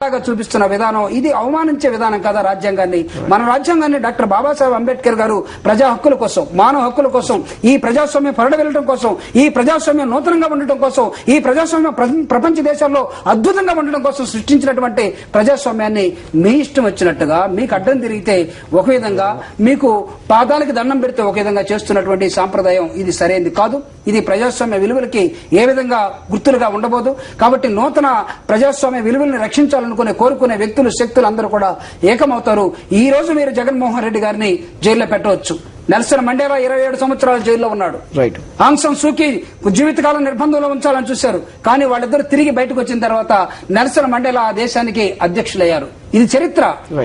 చూపిస్తున్న విధానం ఇది అవమానించే విధానం కదా రాజ్యాంగాన్ని. మన రాజ్యాంగాన్ని డాక్టర్ బాబాసాహెబ్ అంబేద్కర్ గారు ప్రజా హక్కుల కోసం, మానవ హక్కుల కోసం, ఈ ప్రజాస్వామ్యం పొరడ వెళ్ళడం కోసం, ఈ ప్రజాస్వామ్యం నూతనంగా ఉండటం కోసం, ఈ ప్రజాస్వామ్యం ప్రపంచ దేశాల్లో అద్భుతంగా ఉండడం కోసం సృష్టించినటువంటి ప్రజాస్వామ్యాన్ని మీ ఇష్టం వచ్చినట్టుగా మీకు అడ్డం తిరిగితే ఒక విధంగా, మీకు పాదాలకి దండం పెడితే ఒక విధంగా చేస్తున్నటువంటి సాంప్రదాయం ఇది సరైనది కాదు. ఇది ప్రజాస్వామ్య విలువలకి ఏ విధంగా గుర్తులుగా ఉండబోదు. కాబట్టి నూతన ప్రజాస్వామ్య విలువల్ని రక్షించాలనుకునే కోరుకునే వ్యక్తులు, శక్తులు అందరూ కూడా ఏకమవుతారు. ఈ రోజు మీరు జగన్మోహన్ రెడ్డి గారిని జైల్లో పెట్టవచ్చు. నెల్సన్ మండేలా 27 సంవత్సరాలు జైల్లో ఉన్నాడు. ఆంగ్ సాన్ సూకీ జీవితకాలం నిర్బంధంలో ఉంచాలని చూశారు. కానీ వాళ్ళిద్దరు తిరిగి బయటకు వచ్చిన తర్వాత నెల్సన్ మండేలా ఆ దేశానికి అధ్యక్షులయ్యారు. ఇది చరిత్ర.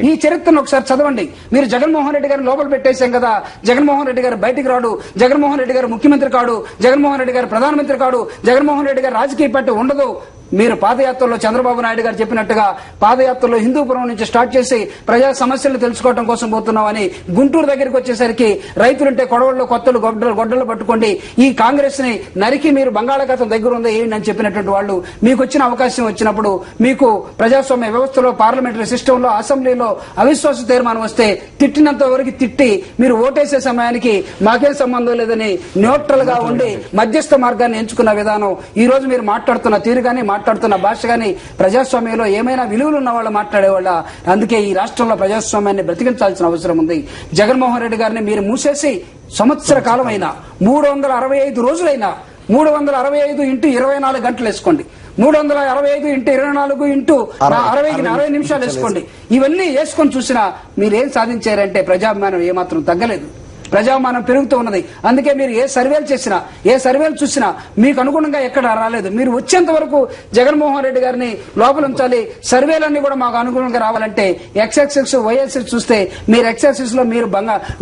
ఈ చరిత్రను ఒకసారి చదవండి. మీరు జగన్మోహన్ రెడ్డి గారిని లోపల పెట్టేశాం కదా, జగన్మోహన్ రెడ్డి గారు బయటికి రాడు, జగన్మోహన్ రెడ్డి గారు ముఖ్యమంత్రి కాడు, జగన్మోహన్ రెడ్డి గారు ప్రధానమంత్రి కాడు, జగన్మోహన్ రెడ్డి గారు రాజకీయ పార్టీ ఉండదు. మీరు పాదయాత్రలో చంద్రబాబు నాయుడు గారు చెప్పినట్టుగా పాదయాత్రలో హిందూపురం నుంచి స్టార్ట్ చేసి ప్రజా సమస్యలు తెలుసుకోవడం కోసం పోతున్నామని గుంటూరు దగ్గరికి వచ్చేసరికి రైతులుంటే కొడవళ్ళు కొత్తలు గొడ్డలు పట్టుకోండి, ఈ కాంగ్రెస్ ని నరికి మీరు బంగాళాఖాతం దగ్గర ఉందా ఏంటి అని చెప్పినటువంటి వాళ్ళు మీకు వచ్చిన అవకాశం వచ్చినప్పుడు, మీకు ప్రజాస్వామ్య వ్యవస్థలో, పార్లమెంటరీ సిస్టంలో, అసెంబ్లీలో అవిశ్వాస తీర్మానం వస్తే తిట్టినంత వరకు తిట్టి మీరు ఓటేసే సమయానికి మాకేం సంబంధం లేదని న్యూట్రల్ గా ఉండి మధ్యస్థ మార్గాన్ని ఎంచుకున్న విధానం, ఈ రోజు మీరు మాట్లాడుతున్న తీరు గానీ మాట్లాడుతున్న భాష గాని ప్రజాస్వామ్యంలో ఏమైనా విలువలు ఉన్న వాళ్ళు మాట్లాడేవాళ్ళ. అందుకే ఈ రాష్ట్రంలో ప్రజాస్వామ్యాన్ని బ్రతికించాల్సిన అవసరం ఉంది. జగన్మోహన్ రెడ్డి గారిని మీరు మూసేసి సంవత్సర కాలం అయినా, 365 రోజులైనా, 365 ఇంటూ 24 గంటలు వేసుకోండి, 365 ఇంటూ 24 ఇంటూ 60 నిమిషాలు వేసుకోండి. ఇవన్నీ వేసుకొని చూసినా మీరేం సాధించారంటే ప్రజాభిమానం ఏమాత్రం తగ్గలేదు, ప్రజామానం పెరుగుతూ ఉన్నది. అందుకే మీరు ఏ సర్వేలు చేసినా, ఏ సర్వేలు చూసినా మీకు అనుగుణంగా ఎక్కడ రాలేదు. మీరు వచ్చేంత వరకు జగన్మోహన్ రెడ్డి గారిని లోపల ఉంచాలి. సర్వేలన్నీ కూడా మాకు అనుగుణంగా రావాలంటే ఎక్స్ఎక్సెస్ వైఎస్ఎస్ చూస్తే మీరు ఎక్స్ఎక్సెస్ లో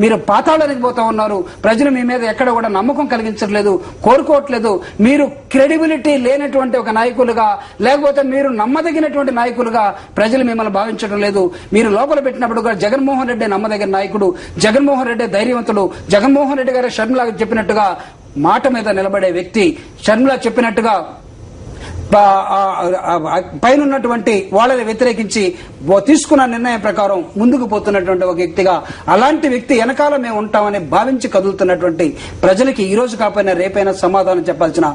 మీరు పాతాళానికి పోతా ఉన్నారు. ప్రజలు మీ మీద ఎక్కడ కూడా నమ్మకం కలిగించట్లేదు, కోరుకోవట్లేదు. మీరు క్రెడిబిలిటీ లేనటువంటి ఒక నాయకులుగా, లేకపోతే మీరు నమ్మదగినటువంటి నాయకులుగా ప్రజలు మిమ్మల్ని భావించడం లేదు. మీరు లోపల పెట్టినప్పుడు కూడా జగన్మోహన్ రెడ్డి నమ్మదగిన నాయకుడు, జగన్మోహన్ రెడ్డి ధైర్యవంతుడు, జగన్మోహన్ రెడ్డి గారు షర్మిల చెప్పినట్టుగా మాట మీద నిలబడే వ్యక్తి, షర్మిల చెప్పినట్టుగా పైన ఉన్నటువంటి వాళ్ళని వ్యతిరేకించి తీసుకున్న నిర్ణయం ప్రకారం ముందుకు పోతున్నటువంటి ఒక వ్యక్తిగా, అలాంటి వ్యక్తి వెనకాల మేము ఉంటామని భావించి కదులుతున్నటువంటి ప్రజలకి ఈ రోజు కాకపోయినా రేపైనా సమాధానం చెప్పాల్సిన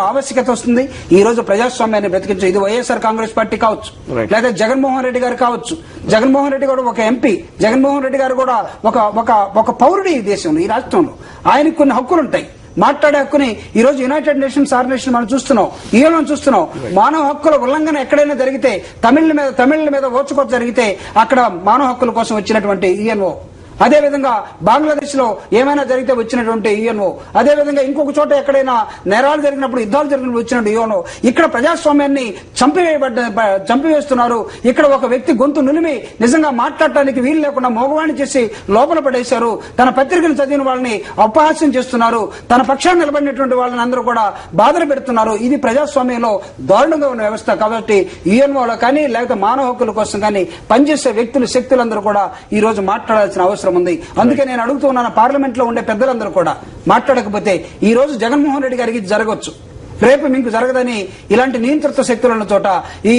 ఆవశ్యకత వస్తుంది. ఈ రోజు ప్రజాస్వామ్యాన్ని బ్రతికించు. ఇది వైఎస్ఆర్ కాంగ్రెస్ పార్టీ కావచ్చు, లేదా జగన్మోహన్ రెడ్డి గారు కావచ్చు. జగన్మోహన్ రెడ్డి కూడా ఒక ఎంపీ, జగన్మోహన్ రెడ్డి గారు కూడా ఒక పౌరుడు ఈ దేశంలో, ఈ రాష్ట్రంలో. ఆయనకు కొన్ని హక్కులుంటాయి, మాట్లాడే హక్కుని. ఈ రోజు యునైటెడ్ నేషన్స్ ఆర్గనైజేషన్ మనం చూస్తున్నాం, ఈఎన్ చూస్తున్నాం. మానవ హక్కుల ఉల్లంఘన ఎక్కడైనా జరిగితే, తమిళ మీద ఓచుకోత జరిగితే అక్కడ మానవ హక్కుల కోసం వచ్చినటువంటి ఈఎన్ఓ, అదేవిధంగా బంగ్లాదేశ్ లో ఏమైనా జరిగితే వచ్చినటువంటి యుఎన్ఓ, అదేవిధంగా ఇంకొక చోట ఎక్కడైనా నేరాలు జరిగినప్పుడు, యుద్ధాలు జరిగినప్పుడు వచ్చినటువంటి యుఎన్ఓ. ఇక్కడ ప్రజాస్వామ్యాన్ని చంపివేస్తున్నారు. ఇక్కడ ఒక వ్యక్తి గొంతు నులిమి నిజంగా మాట్లాడటానికి వీలు లేకుండా మోగవాణి చేసి లోపల పడేశారు. తన పత్రికను చదివిన వాళ్ళని అపహాస్యం చేస్తున్నారు, తన పక్షాన్ని నిలబడినటువంటి వాళ్ళని అందరూ కూడా బాధలు పెడుతున్నారు. ఇది ప్రజాస్వామ్యంలో దారుణంగా ఉన్న వ్యవస్థ. కాబట్టి యుఎన్ఓలో కానీ, లేకపోతే మానవ హక్కుల కోసం కానీ పనిచేసే వ్యక్తులు, శక్తులందరూ కూడా ఈ రోజు మాట్లాడాల్సిన అవసరం ఉంది. అందుకే నేను అడుగుతున్నాను, పార్లమెంట్ లో ఉండే పెద్దలందరూ కూడా మాట్లాడకపోతే ఈ రోజు జగన్మోహన్ రెడ్డి గారికి జరగవచ్చు, రేపు మీకు జరగదని ఇలాంటి నియంత్రిత శక్తులు ఉన్న చోట,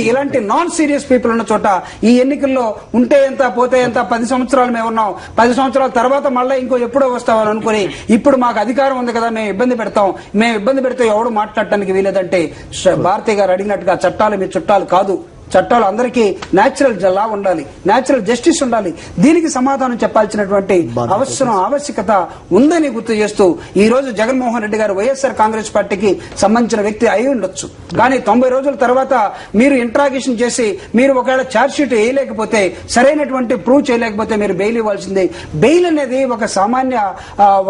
ఇలాంటి నాన్ సీరియస్ పీపుల్ ఉన్న చోట ఈ ఎన్నికల్లో ఉంటే ఎంత పోతే ఎంత, 10 సంవత్సరాలు మేము ఉన్నాం, 10 సంవత్సరాల తర్వాత మళ్ళీ ఇంకో ఎప్పుడో వస్తామని అనుకుని ఇప్పుడు మాకు అధికారం ఉంది కదా మేము ఇబ్బంది పెడతాం, మేము ఇబ్బంది పెడితే ఎవడు మాట్లాడటానికి వీలేదంటే, భారతి గారు అడిగినట్టుగా చట్టాలు మీ చుట్టాలు కాదు. చట్టాలు అందరికీ న్యాచురల్ లా ఉండాలి, న్యాచురల్ జస్టిస్ ఉండాలి. దీనికి సమాధానం చెప్పాల్సినటువంటి ఆవశ్యకత ఉందని గుర్తు చేస్తూ ఈ రోజు జగన్మోహన్ రెడ్డి గారు వైఎస్ఆర్ కాంగ్రెస్ పార్టీకి సంబంధించిన వ్యక్తి అయి ఉండొచ్చు. కానీ 90 రోజుల తర్వాత మీరు ఇంట్రాగేషన్ చేసి మీరు ఒకవేళ ఛార్జ్ షీట్ వేయలేకపోతే, సరైనటువంటి ప్రూవ్ చేయలేకపోతే మీరు బెయిల్ ఇవ్వాల్సిందే. బెయిల్ అనేది ఒక సామాన్య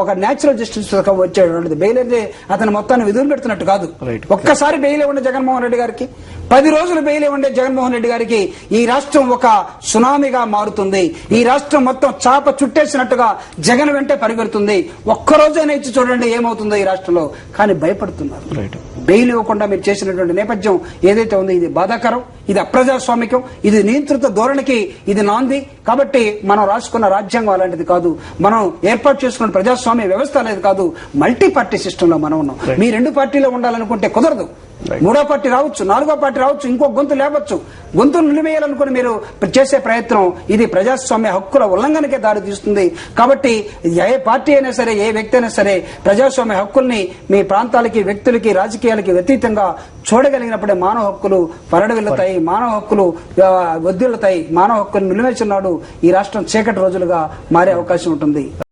ఒక న్యాచురల్ జస్టిస్ వచ్చేటువంటిది. బెయిల్ అనేది అతను మొత్తాన్ని విధులు పెడుతున్నట్టు కాదు. ఒక్కసారి బెయిల్ ఇవ్వండి జగన్మోహన్ రెడ్డి గారికి, 10 రోజులు బెయిల్ ఇవ్వండి జగన్మోహన్ రెడ్డి గారికి, ఈ రాష్ట్రం ఒక సునామీగా మారుతుంది. ఈ రాష్ట్రం మొత్తం చాప చుట్టేసినట్టుగా జగన్ వెంటే పరిగెడుతుంది. ఒక్కరోజైనా ఇచ్చి చూడండి ఏమవుతుందో ఈ రాష్ట్రంలో. కానీ భయపడుతున్నారు. బెయిల్ ఇవ్వకుండా మీరు చేసినటువంటి నేపథ్యం ఏదైతే ఉందో ఇది బాధాకరం, ఇది అప్రజాస్వామికం, ఇది నియంత్రిత ధోరణికి ఇది నాంది. కాబట్టి మనం రాసుకున్న రాజ్యాంగం అలాంటిది కాదు, మనం ఏర్పాటు చేసుకున్న ప్రజాస్వామ్య వ్యవస్థ అనేది కాదు. మల్టీ పార్టీ సిస్టమ్ లో మనం ఉన్నాం. మీ 2 పార్టీలో ఉండాలనుకుంటే కుదరదు. 3వ పార్టీ రావచ్చు, 4వ పార్టీ రావచ్చు, ఇంకో గొంతు లేవచ్చు. గొంతులు నిలివేయాలనుకుని మీరు చేసే ప్రయత్నం ఇది ప్రజాస్వామ్య హక్కుల ఉల్లంఘనకే దారి తీస్తుంది. కాబట్టి ఏ పార్టీ అయినా సరే, ఏ వ్యక్తి అయినా సరే ప్రజాస్వామ్య హక్కుల్ని మీ ప్రాంతాలకి, వ్యక్తులకి, రాజకీయాలకి అతీతంగా చూడగలిగినప్పుడే మానవ హక్కులు పరిడవిల్లుతాయి, మానవ హక్కులు వద్దులుతాయి. మానవ హక్కులు నిలువేచున్నాడు ఈ రాష్ట్రం చీకటి రోజులుగా మారే అవకాశం ఉంటుంది.